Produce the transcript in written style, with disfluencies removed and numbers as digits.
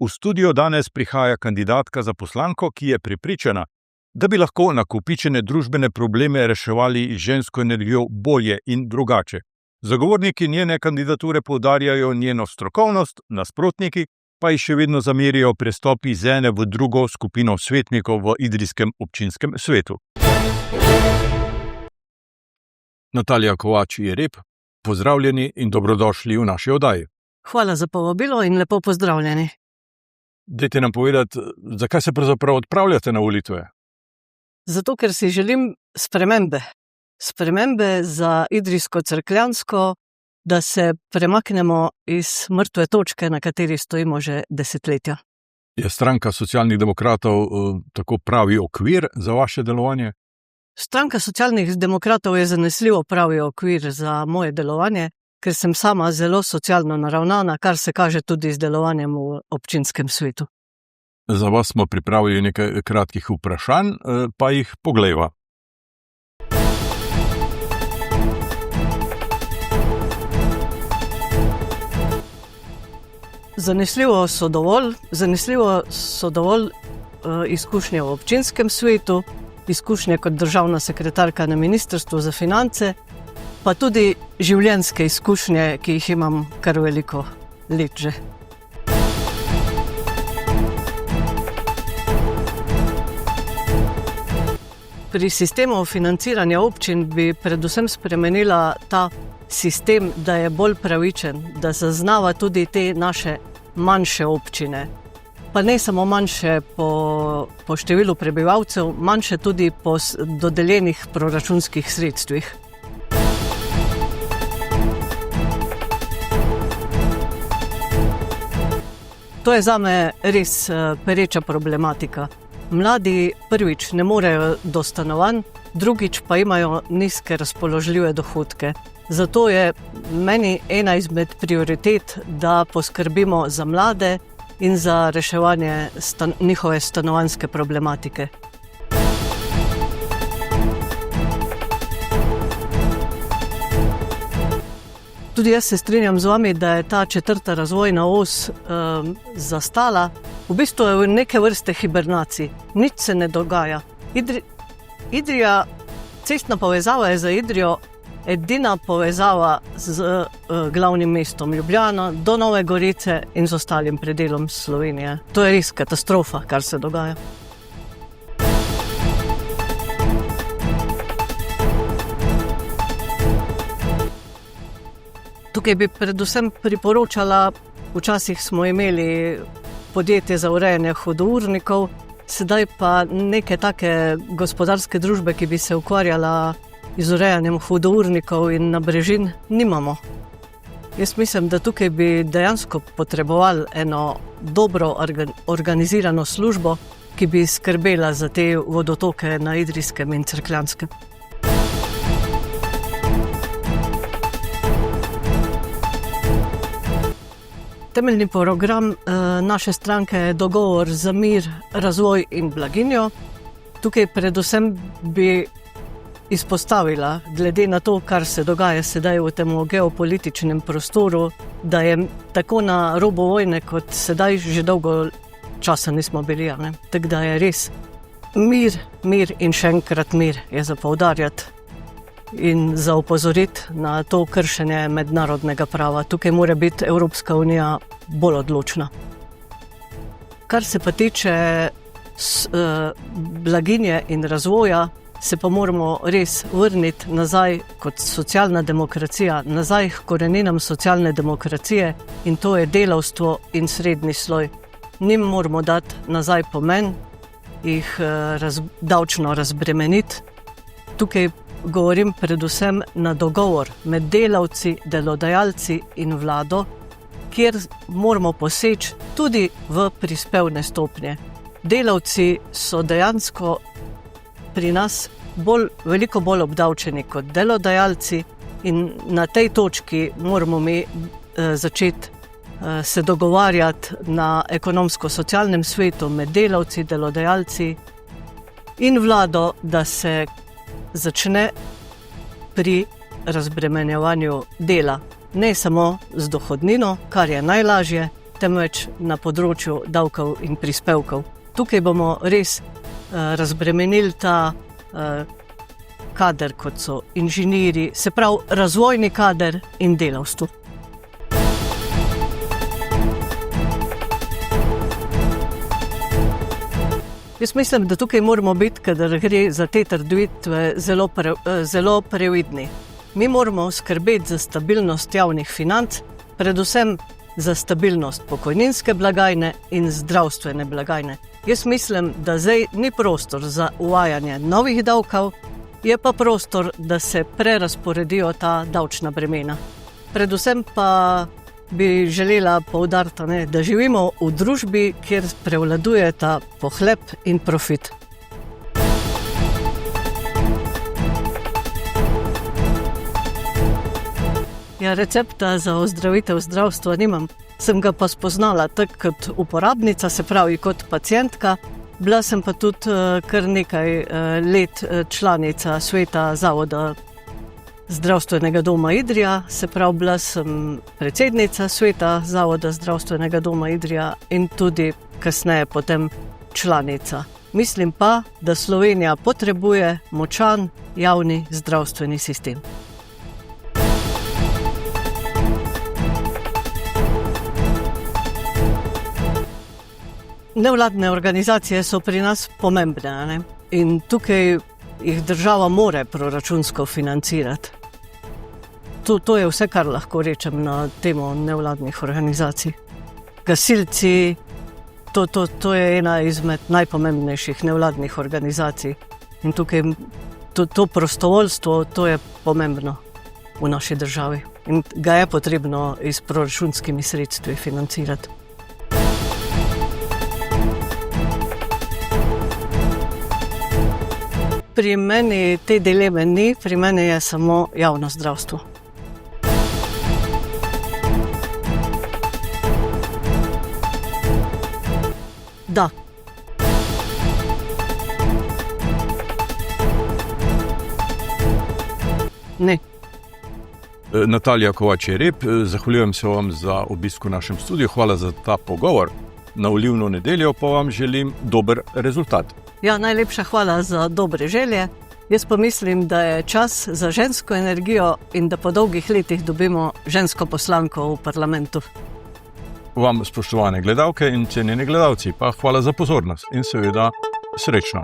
V studio danes prihaja kandidatka za poslanko, ki je prepričana, da bi lahko nakopičene družbene probleme reševali z žensko energijo bolje in drugače. Zagovorniki njene kandidature poudarjajo njeno strokovnost, nasprotniki pa ji še vedno zamerijo prestop iz ene v drugo skupino svetnikov v idrijskem občinskem svetu. Natalija Kovač-Jereb, pozdravljeni in dobrodošli v naši oddaji. Hvala za povabilo in lepo pozdravljeni. Dajte nam povedati, zakaj se pravzaprav odpravljate na volitve? Zato, ker si želim spremembe. Spremembe za idrijsko-cerkljansko, da se premaknemo iz mrtve točke, na kateri stojimo že desetletja. Je stranka socialnih demokratov tako pravi okvir za vaše delovanje? Stranka socialnih demokratov je zanesljivo pravi okvir za moje delovanje, ker sem sama zelo socialno naravnana, kar se kaže tudi z delovanjem v občinskem svetu. Za vas smo pripravili nekaj kratkih vprašanj, pa jih poglejva. Zanesljivo so dovolj izkušnje v občinskem svetu, izkušnje kot državna sekretarka na Ministrstvu za finance, pa tudi življenjske izkušnje, ki jih imam kar veliko let že. Pri sistemu financiranja občin bi predvsem spremenila ta sistem, da je bolj pravičen, da zaznava tudi te naše manjše občine. Pa ne samo manjše po številu prebivalcev, manjše tudi po dodeljenih proračunskih sredstvih. To je zame res pereča problematika. Mladi prvič ne morejo do stanovanj, drugič pa imajo nizke razpoložljive dohodke. Zato je meni ena izmed prioritet, da poskrbimo za mlade in za reševanje njihove stanovanjske problematike. Tudi jaz se strinjam z vami, da je ta četrta razvojna os zastala. V bistvu je v neke vrste hibernaciji. Nič se ne dogaja. Idrija, cestna povezava je za Idrijo edina povezava z glavnim mestom Ljubljana do Nove Gorice in z ostalim predelom Slovenije. To je res katastrofa, kar se dogaja. Tukaj bi predvsem priporočala, včasih smo imeli podjetje za urejanje hudournikov, sedaj pa neke take gospodarske družbe, ki bi se ukvarjala z urejanjem hudournikov in nabrežin, nimamo. Jaz mislim, da tukaj bi dejansko potrebovali eno dobro organizirano službo, ki bi skrbela za te vodotoke na idrijskem in cerkljanskem. Temeljni program naše stranke je dogovor za mir, razvoj in blaginjo. Tukaj predvsem bi izpostavila, glede na to, kar se dogaja sedaj v tem geopolitičnem prostoru, da je tako na robu vojne, kot sedaj že dolgo časa nismo bili. Tako da je res mir in še enkrat mir je za poudarjati in za opozoriti na to kršenje mednarodnega prava. Tukaj mora biti Evropska unija bolj odločna. Kar se pa tiče blaginje in razvoja, se pa moramo res vrniti nazaj kot socialna demokracija, nazaj k koreninam socialne demokracije, in to je delavstvo in srednji sloj. Njim moramo dati nazaj pomen, jih davčno razbremeniti. Tukaj govorim predvsem na dogovor med delavci, delodajalci in vlado, kjer moramo poseči tudi v prispevne stopnje. Delavci so dejansko pri nas veliko bolj obdavčeni kot delodajalci in na tej točki moramo mi začeti se dogovarjati na ekonomsko-socialnem svetu med delavci, delodajalci in vlado, da se začne pri razbremenjevanju dela. Ne samo z dohodnino, kar je najlažje, temveč na področju davkov in prispevkov. Tukaj bomo res razbremenili ta kader, kot so inženirji, se pravi razvojni kader in delavstvo. Jaz mislim, da tukaj moramo biti, kadar gre za te trditve, zelo previdni. Mi moramo skrbeti za stabilnost javnih financ, predvsem za stabilnost pokojninske blagajne in zdravstvene blagajne. Jaz mislim, da zdaj ni prostor za uvajanje novih davkov, je pa prostor, da se prerazporedijo ta davčna bremena. Predvsem pa bi želela poudariti, da živimo v družbi, kjer prevladujeta pohlep in profit. Ja, recepta za ozdravitev zdravstva nimam. Sem ga pa spoznala tako kot uporabnica, se pravi kot pacientka. Bila sem pa tudi kar nekaj let članica sveta Zavoda Zdravstvenega doma Idrija, se pravi bila sem predsednica sveta Zavoda Zdravstvenega doma Idrija in tudi kasneje potem članica. Mislim pa, da Slovenija potrebuje močan javni zdravstveni sistem. Nevladne organizacije so pri nas pomembne, in tukaj jih država more proračunsko financirati. To je vse, kar lahko rečem na temo nevladnih organizacij. Gasilci, to je ena izmed najpomembnejših nevladnih organizacij. In tukaj to prostovoljstvo, to je pomembno v naši državi. In ga je potrebno s proračunskimi sredstvi financirati. Pri meni te dileme ni, pri meni je samo javno zdravstvo. Da. Ne. Natalija Kovač-Jereb, zahvaljujem se vam za obisk v našem studiu. Hvala za ta pogovor. Na olivno nedeljo pa vam želim dober rezultat. Ja, najlepša hvala za dobre želje. Jaz pa mislim, da je čas za žensko energijo in da po dolgih letih dobimo žensko poslanko v parlamentu. Vam, spoštovane gledalke in cenjeni gledalci, pa hvala za pozornost in seveda srečno.